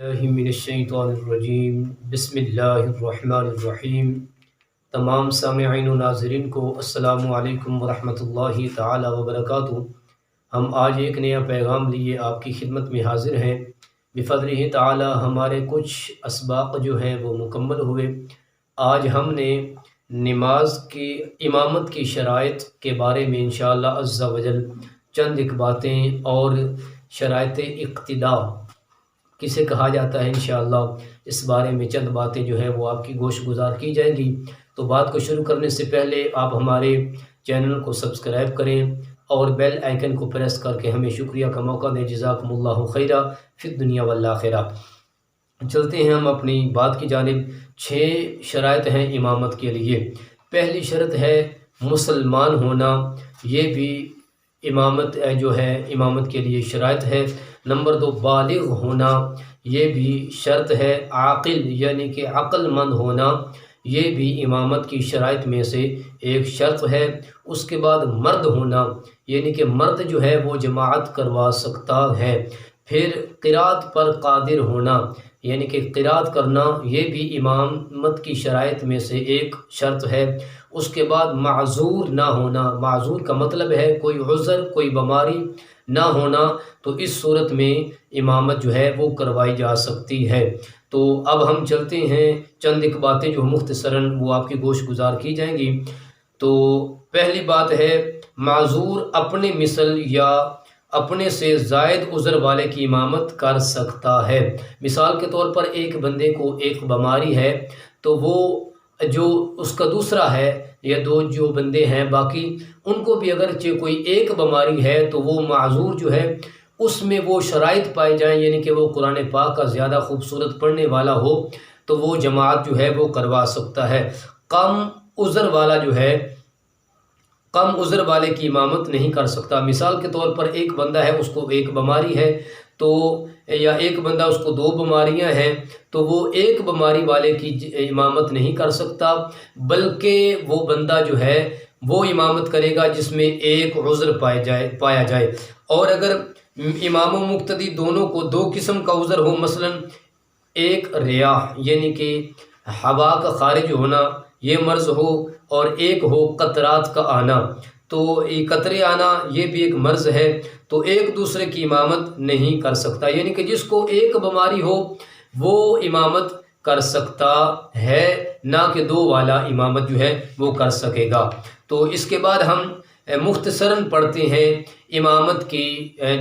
اللہ من الشیطان الرجیم بسم اللہ الرحمن الرحیم۔ تمام سامعین و ناظرین کو السلام علیکم ورحمۃ اللہ تعالی وبرکاتہ۔ ہم آج ایک نیا پیغام لیے آپ کی خدمت میں حاضر ہیں۔ بفضلہ تعالی ہمارے کچھ اسباق جو ہیں وہ مکمل ہوئے۔ آج ہم نے نماز کی امامت کی شرائط کے بارے میں انشاءاللہ عز و جل چند ایک باتیں اور شرائط اقتداء کسے کہا جاتا ہے انشاءاللہ اس بارے میں چند باتیں جو ہے وہ آپ کی گوش گزار کی جائیں گی۔ تو بات کو شروع کرنے سے پہلے آپ ہمارے چینل کو سبسکرائب کریں اور بیل آئیکن کو پریس کر کے ہمیں شکریہ کا موقع دیں۔ جزاکم اللہ خیرہ فی الدنیا والآخرہ۔ چلتے ہیں ہم اپنی بات کی جانب۔ 6 شرائط ہیں امامت کے لیے۔ پہلی شرط ہے مسلمان ہونا، یہ بھی امامت کے لیے شرائط ہے۔ نمبر 2 بالغ ہونا، یہ بھی شرط ہے۔ عاقل یعنی کہ عقل مند ہونا، یہ بھی امامت کی شرائط میں سے ایک شرط ہے۔ اس کے بعد مرد ہونا، یعنی کہ مرد جو ہے وہ جماعت کروا سکتا ہے۔ پھر قرات پر قادر ہونا، یعنی کہ قرات کرنا، یہ بھی امامت کی شرائط میں سے ایک شرط ہے۔ اس کے بعد معذور نہ ہونا، معذور کا مطلب ہے کوئی عذر، کوئی بیماری نہ ہونا، تو اس صورت میں امامت جو ہے وہ کروائی جا سکتی ہے۔ تو اب ہم چلتے ہیں چند ایک باتیں جو مختصراً وہ آپ کی گوش گزار کی جائیں گی۔ تو پہلی بات ہے معذور اپنے مثل یا اپنے سے زائد عذر والے کی امامت کر سکتا ہے۔ مثال کے طور پر ایک بندے کو ایک بیماری ہے، تو وہ جو اس کا دوسرا ہے یا 2 جو بندے ہیں باقی ان کو بھی اگرچہ کوئی ایک بیماری ہے تو وہ معذور جو ہے اس میں وہ شرائط پائے جائیں، یعنی کہ وہ قرآن پاک کا زیادہ خوبصورت پڑھنے والا ہو تو وہ جماعت جو ہے وہ کروا سکتا ہے۔ کم عذر والا جو ہے کم عذر والے کی امامت نہیں کر سکتا۔ مثال کے طور پر ایک بندہ ہے، اس کو ایک بیماری ہے، تو یا ایک بندہ اس کو 2 بیماریاں ہیں، تو وہ ایک بیماری والے کی امامت نہیں کر سکتا، بلکہ وہ بندہ جو ہے وہ امامت کرے گا جس میں ایک عذر پایا جائے۔ اور اگر امام و مقتدی دونوں کو 2 قسم کا عذر ہو، مثلا ایک ریاح یعنی کہ ہوا کا خارج ہونا یہ مرض ہو، اور ایک ہو قطرات کا آنا، تو یہ قطرے آنا یہ بھی ایک مرض ہے، تو ایک دوسرے کی امامت نہیں کر سکتا، یعنی کہ جس کو ایک بیماری ہو وہ امامت کر سکتا ہے، نہ کہ 2 والا امامت جو ہے وہ کر سکے گا۔ تو اس کے بعد ہم مختصراً پڑھتے ہیں امامت کی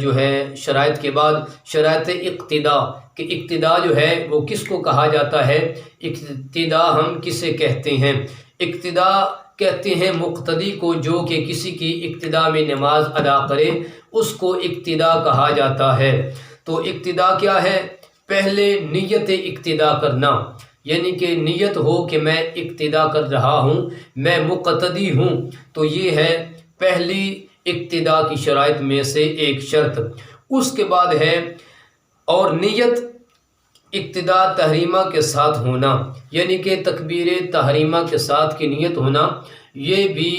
جو ہے شرائط کے بعد شرائط اقتداء، کہ اقتداء جو ہے وہ کس کو کہا جاتا ہے، اقتداء ہم کسے کہتے ہیں۔ اقتداء کہتے ہیں مقتدی کو، جو کہ کسی کی اقتداء میں نماز ادا کرے، اس کو اقتداء کہا جاتا ہے۔ تو اقتداء کیا ہے؟ پہلے نیت اقتداء کرنا، یعنی کہ نیت ہو کہ میں اقتداء کر رہا ہوں، میں مقتدی ہوں، تو یہ ہے پہلی اقتداء کی شرائط میں سے ایک شرط۔ اس کے بعد ہے اور نیت اقتداء تحریمہ کے ساتھ ہونا، یعنی کہ تکبیر تحریمہ کے ساتھ کی نیت ہونا، یہ بھی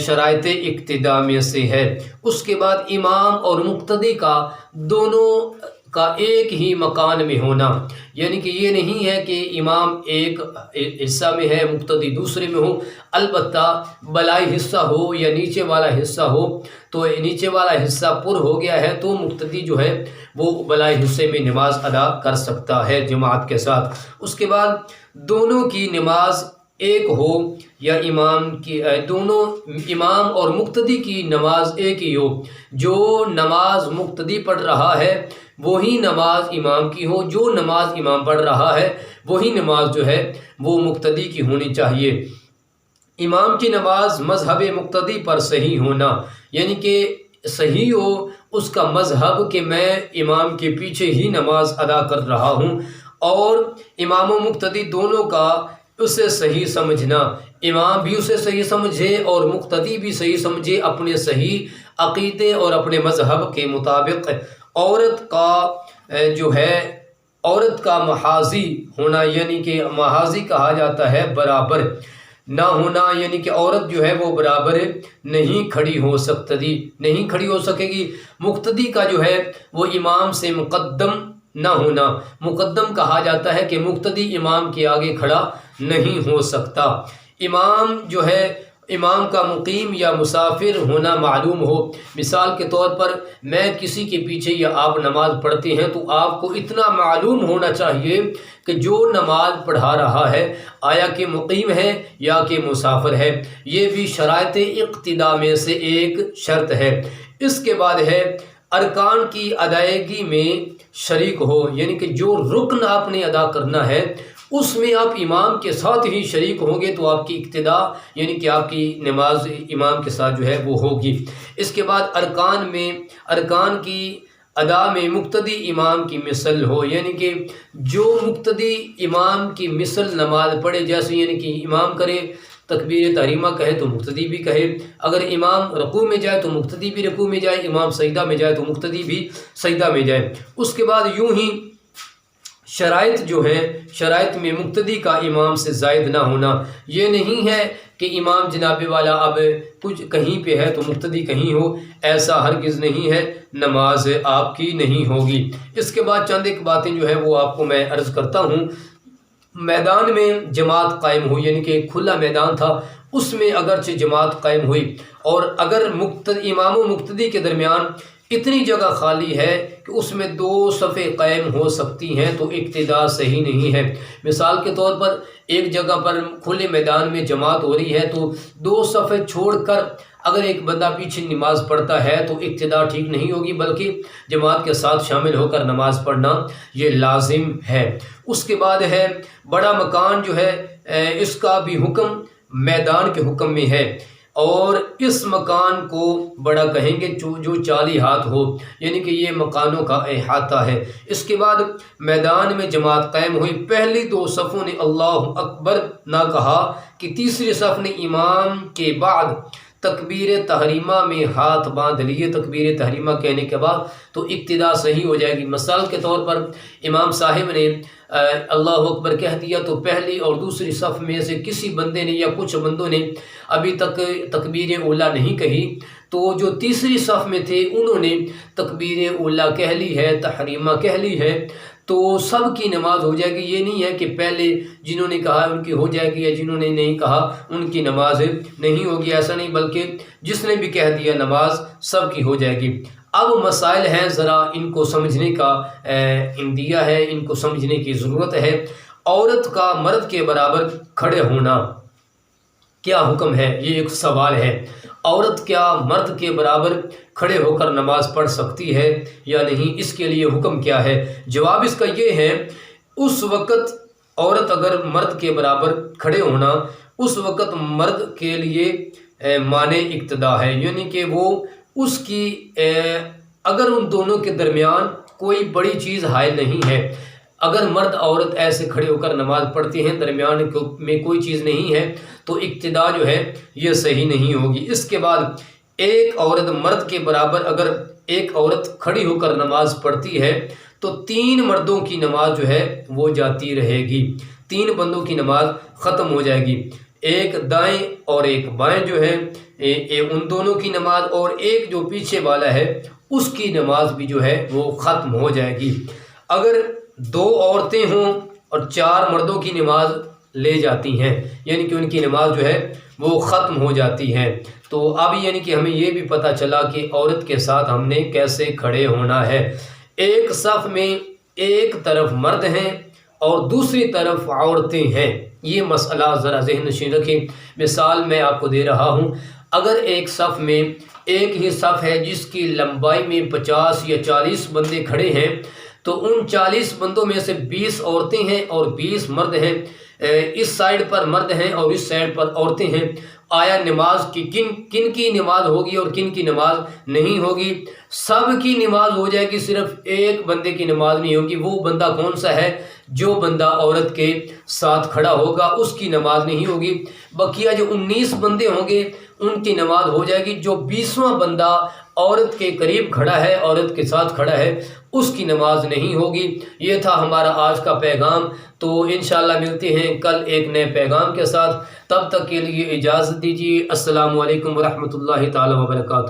شرائط اقتداء میں سے ہے۔ اس کے بعد امام اور مقتدی کا دونوں کا ایک ہی مکان میں ہونا، یعنی کہ یہ نہیں ہے کہ امام ایک حصہ میں ہے مقتدی دوسرے میں ہو، البتہ بلائی حصہ ہو یا نیچے والا حصہ ہو، تو نیچے والا حصہ پر ہو گیا ہے تو مقتدی جو ہے وہ بلائی حصے میں نماز ادا کر سکتا ہے جماعت کے ساتھ۔ اس کے بعد دونوں کی نماز ایک ہو، یا دونوں امام اور مقتدی کی نماز ایک ہی ہو، جو نماز مقتدی پڑھ رہا ہے وہی نماز امام کی ہو، جو نماز امام پڑھ رہا ہے وہی نماز جو ہے وہ مقتدی کی ہونی چاہیے۔ امام کی نماز مذہب مقتدی پر صحیح ہونا، یعنی کہ صحیح ہو اس کا مذہب کہ میں امام کے پیچھے ہی نماز ادا کر رہا ہوں، اور امام و مقتدی دونوں کا اسے صحیح سمجھنا، امام بھی اسے صحیح سمجھے اور مقتدی بھی صحیح سمجھے اپنے صحیح عقیدے اور اپنے مذہب کے مطابق۔ عورت کا محاذی ہونا، یعنی کہ محاذی کہا جاتا ہے برابر نہ ہونا، یعنی کہ عورت جو ہے وہ برابر نہیں کھڑی ہو سکے گی۔ مقتدی کا جو ہے وہ امام سے مقدم نہ ہونا۔ مقدم کہا جاتا ہے کہ مقتدی امام کے آگے کھڑا نہیں ہو سکتا۔ امام جو ہے، امام کا مقیم یا مسافر ہونا معلوم ہو۔ مثال کے طور پر میں کسی کے پیچھے یا آپ نماز پڑھتے ہیں تو آپ کو اتنا معلوم ہونا چاہیے کہ جو نماز پڑھا رہا ہے آیا کہ مقیم ہے یا کہ مسافر ہے۔ یہ بھی شرائط اقتداء میں سے ایک شرط ہے۔ اس کے بعد ہے ارکان کی ادائیگی میں شریک ہو، یعنی کہ جو رکن آپ نے ادا کرنا ہے اس میں آپ امام کے ساتھ ہی شریک ہوں گے تو آپ کی اقتداء یعنی کہ آپ کی نماز امام کے ساتھ جو ہے وہ ہوگی۔ اس کے بعد ارکان کی ادا میں مقتدی امام کی مثل ہو، یعنی کہ جو مقتدی امام کی مثل نماز پڑھے، جیسے یعنی کہ امام کرے تکبیر تحریمہ کہے تو مقتدی بھی کہے، اگر امام رکوع میں جائے تو مقتدی بھی رکوع میں جائے، امام سجدہ میں جائے تو مقتدی بھی سجدہ میں جائے۔ اس کے بعد یوں ہی شرائط جو ہیں، شرائط میں مقتدی کا امام سے زائد نہ ہونا۔ یہ نہیں ہے کہ امام جناب والا اب کچھ کہیں پہ ہے تو مقتدی کہیں ہو، ایسا ہرگز نہیں ہے، نماز آپ کی نہیں ہوگی۔ اس کے بعد چند ایک باتیں جو ہے وہ آپ کو میں عرض کرتا ہوں۔ میدان میں جماعت قائم ہوئی، یعنی کہ کھلا میدان تھا، اس میں اگرچہ جماعت قائم ہوئی اور اگر امام و مقتدی کے درمیان اتنی جگہ خالی ہے کہ اس میں 2 صفیں قائم ہو سکتی ہیں تو اقتداء صحیح نہیں ہے۔ مثال کے طور پر ایک جگہ پر کھلے میدان میں جماعت ہو رہی ہے تو 2 صفیں چھوڑ کر اگر ایک بندہ پیچھے نماز پڑھتا ہے تو اقتداء ٹھیک نہیں ہوگی، بلکہ جماعت کے ساتھ شامل ہو کر نماز پڑھنا یہ لازم ہے۔ اس کے بعد ہے بڑا مکان جو ہے اس کا بھی حکم میدان کے حکم میں ہے، اور اس مکان کو بڑا کہیں گے جو 40 ہاتھ ہو، یعنی کہ یہ مکانوں کا احاطہ ہے۔ اس کے بعد میدان میں جماعت قائم ہوئی، پہلی 2 صفوں نے اللہ اکبر نہ کہا کہ تیسری صف نے امام کے بعد تکبیر تحریمہ میں ہاتھ باندھ لیے، تکبیر تحریمہ کہنے کے بعد تو اقتداء صحیح ہو جائے گی۔ مثال کے طور پر امام صاحب نے اللہ اکبر کہہ دیا تو پہلی اور دوسری صف میں سے کسی بندے نے یا کچھ بندوں نے ابھی تک تکبیر اولیٰ نہیں کہی، تو جو تیسری صف میں تھے انہوں نے تکبیر اولیٰ کہہ لی ہے، تحریمہ کہہ لی ہے، تو سب کی نماز ہو جائے گی۔ یہ نہیں ہے کہ پہلے جنہوں نے کہا ان کی ہو جائے گی یا جنہوں نے نہیں کہا ان کی نماز نہیں ہوگی، ایسا نہیں، بلکہ جس نے بھی کہہ دیا نماز سب کی ہو جائے گی۔ اب مسائل ہیں، ذرا ان کو سمجھنے کا اندیہ ہے، ان کو سمجھنے کی ضرورت ہے۔ عورت کا مرد کے برابر کھڑے ہونا کیا حکم ہے؟ یہ ایک سوال ہے۔ عورت کیا مرد کے برابر کھڑے ہو کر نماز پڑھ سکتی ہے یا نہیں؟ اس کے لیے حکم کیا ہے؟ جواب اس کا یہ ہے، اس وقت عورت اگر مرد کے برابر کھڑے ہونا، اس وقت مرد کے لیے مانع اقتداء ہے، یعنی کہ وہ اس کی اگر ان دونوں کے درمیان کوئی بڑی چیز حائل نہیں ہے، اگر مرد عورت ایسے کھڑے ہو کر نماز پڑھتے ہیں، درمیان میں کوئی چیز نہیں ہے تو اقتداء جو ہے یہ صحیح نہیں ہوگی۔ اس کے بعد ایک عورت مرد کے برابر اگر ایک عورت کھڑی ہو کر نماز پڑھتی ہے تو 3 مردوں کی نماز جو ہے وہ جاتی رہے گی، 3 بندوں کی نماز ختم ہو جائے گی، ایک دائیں اور ایک بائیں جو ہے ان دونوں کی نماز، اور ایک جو پیچھے والا ہے اس کی نماز بھی جو ہے وہ ختم ہو جائے گی۔ اگر 2 عورتیں ہوں اور 4 مردوں کی نماز لے جاتی ہیں، یعنی کہ ان کی نماز جو ہے وہ ختم ہو جاتی ہے، تو اب یعنی کہ ہمیں یہ بھی پتہ چلا کہ عورت کے ساتھ ہم نے کیسے کھڑے ہونا ہے۔ ایک صف میں ایک طرف مرد ہیں اور دوسری طرف عورتیں ہیں، یہ مسئلہ ذرا ذہن نشین رکھیں۔ مثال میں آپ کو دے رہا ہوں، اگر ایک صف میں ایک ہی صف ہے جس کی لمبائی میں 50 یا 40 بندے کھڑے ہیں، تو ان 40 بندوں میں سے 20 عورتیں ہیں اور 20 مرد ہیں، اس سائیڈ پر مرد ہیں اور اس سائیڈ پر عورتیں ہیں، آیا نماز کی کن کی نماز ہوگی اور کن کی نماز نہیں ہوگی؟ سب کی نماز ہو جائے گی، صرف ایک بندے کی نماز نہیں ہوگی۔ وہ بندہ کون سا ہے؟ جو بندہ عورت کے ساتھ کھڑا ہوگا اس کی نماز نہیں ہوگی۔ بقیہ جو 19 بندے ہوں گے ان کی نماز ہو جائے گی۔ جو 20واں بندہ عورت کے قریب کھڑا ہے، عورت کے ساتھ کھڑا ہے، اس کی نماز نہیں ہوگی۔ یہ تھا ہمارا آج کا پیغام، تو انشاءاللہ ملتے ہیں کل ایک نئے پیغام کے ساتھ، تب تک کے لیے اجازت دیجیے۔ السلام علیکم ورحمۃ اللہ تعالی وبرکاتہ۔